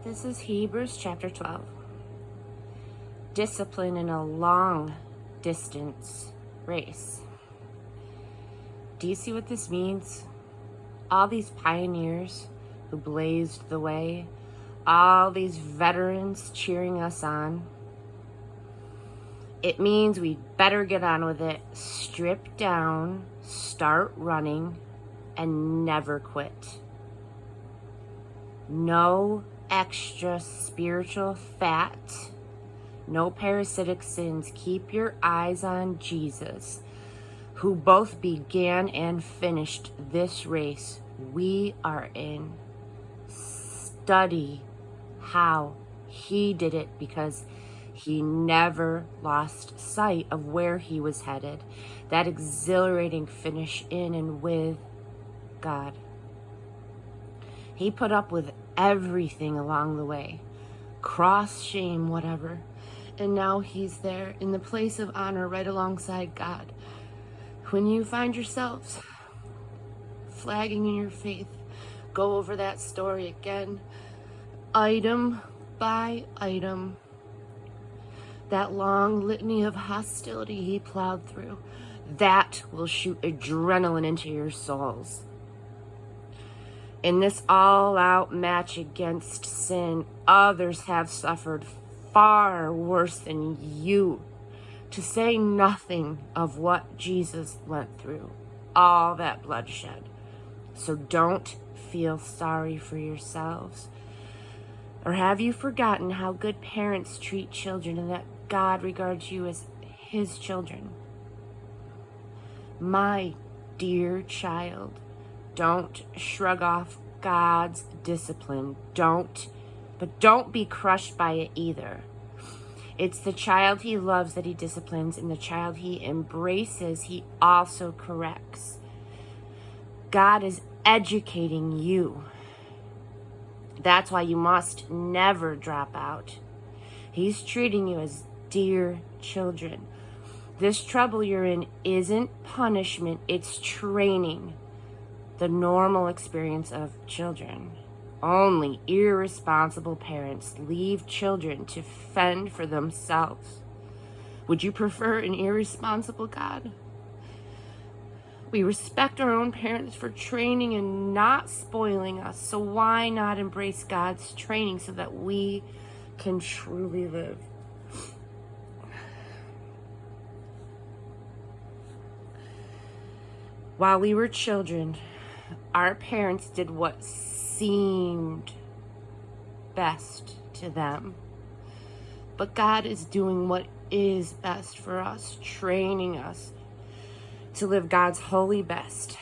This is Hebrews chapter 12. Discipline in a long distance race. Do you see what this means? All these pioneers who blazed the way, all these veterans cheering us on. It means we better get on with it, strip down, start running, and never quit. No extra spiritual fat, no parasitic sins. Keep your eyes on Jesus, who both began and finished this race we are in. Study how he did it, because he never lost sight of where he was headed. That exhilarating finish in and with God. He put up with everything along the way, cross, shame, whatever. And now he's there in the place of honor right alongside God. When you find yourselves flagging in your faith, go over that story again, item by item. That long litany of hostility he plowed through, that will shoot adrenaline into your souls. In this all-out match against sin, others have suffered far worse than you, to say nothing of what Jesus went through, all that bloodshed. So don't feel sorry for yourselves. Or have you forgotten how good parents treat children and that God regards you as his children? My dear child, don't shrug off God's discipline. Don't be crushed by it either. It's the child he loves that he disciplines, and the child he embraces, he also corrects. God is educating you. That's why you must never drop out. He's treating you as dear children. This trouble you're in isn't punishment, it's training. The normal experience of children. Only irresponsible parents leave children to fend for themselves. Would you prefer an irresponsible God? We respect our own parents for training and not spoiling us, so why not embrace God's training so that we can truly live? While we were children, our parents did what seemed best to them. But God is doing what is best for us, training us to live God's holy best.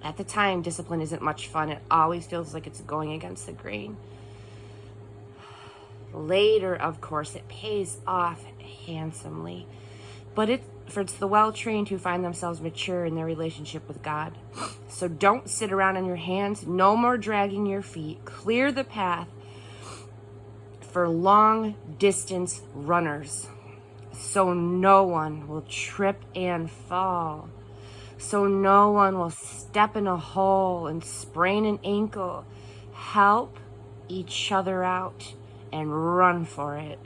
At the time, discipline isn't much fun. It always feels like it's going against the grain. Later, of course, it pays off handsomely. But it's the well-trained who find themselves mature in their relationship with God. So don't sit around on your hands. No more dragging your feet. Clear the path for long-distance runners, so no one will trip and fall, so no one will step in a hole and sprain an ankle. Help each other out and run for it.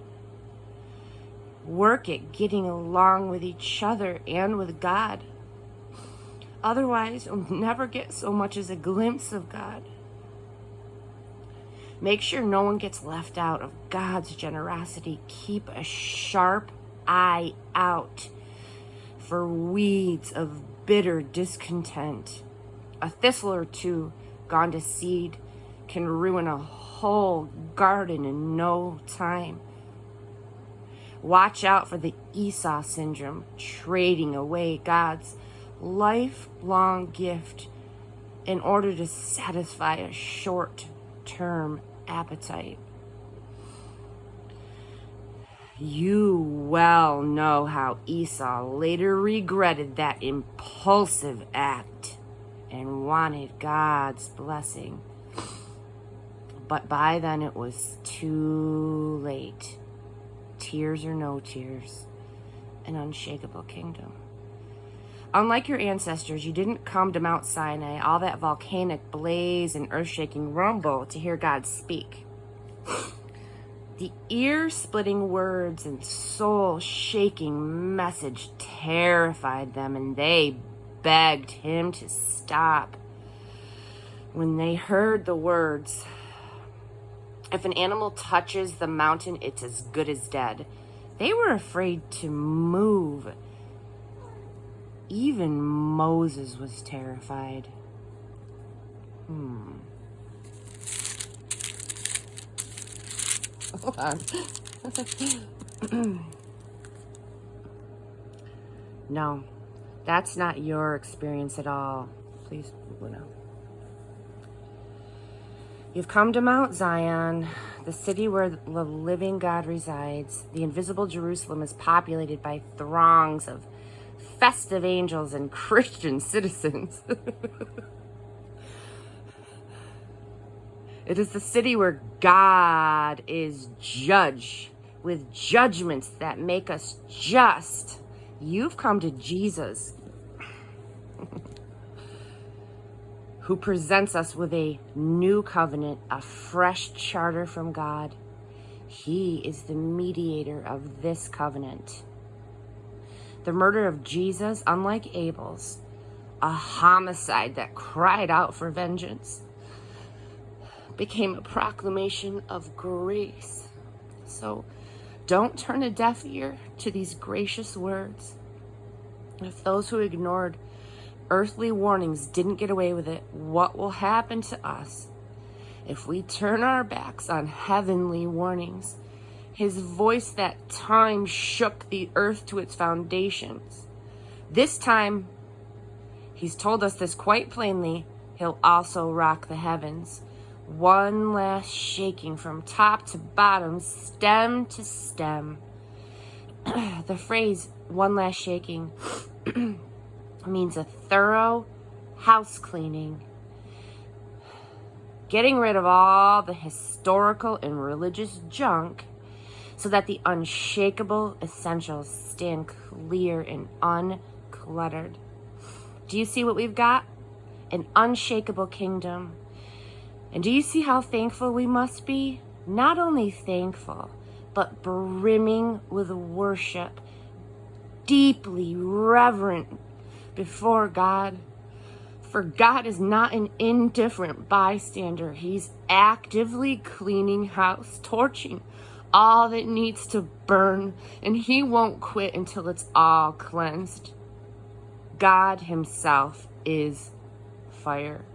Work at getting along with each other and with God. Otherwise, you'll never get so much as a glimpse of God. Make sure no one gets left out of God's generosity. Keep a sharp eye out for weeds of bitter discontent. A thistle or two gone to seed can ruin a whole garden in no time. Watch out for the Esau syndrome, trading away God's lifelong gift in order to satisfy a short-term appetite. You well know how Esau later regretted that impulsive act and wanted God's blessing. But by then it was too late. Tears or no tears, an unshakable kingdom. Unlike your ancestors, you didn't come to Mount Sinai, all that volcanic blaze and earth-shaking rumble, to hear God speak. The ear-splitting words and soul-shaking message terrified them, and they begged him to stop. When they heard the words, "If an animal touches the mountain, it's as good as dead," they were afraid to move. Even Moses was terrified. Hold on. No, that's not your experience at all. Please, no. You've come to Mount Zion, the city where the living God resides. The invisible Jerusalem is populated by throngs of festive angels and Christian citizens. It is the city where God is judge, with judgments that make us just. You've come to Jesus, who presents us with a new covenant, a fresh charter from God. He is the mediator of this covenant. The murder of Jesus, unlike Abel's, a homicide that cried out for vengeance, became a proclamation of grace. So don't turn a deaf ear to these gracious words. If those who ignored earthly warnings didn't get away with it, what will happen to us if we turn our backs on heavenly warnings? His voice that time shook the earth to its foundations. This time, he's told us this quite plainly, he'll also rock the heavens. One last shaking from top to bottom, stem to stem. The phrase, one last shaking, means a thorough house cleaning. Getting rid of all the historical and religious junk so that the unshakable essentials stand clear and uncluttered. Do you see what we've got? An unshakable kingdom. And do you see how thankful we must be? Not only thankful, but brimming with worship, deeply reverent before God. For God is not an indifferent bystander. He's actively cleaning house, torching all that needs to burn, and he won't quit until it's all cleansed. God himself is fire.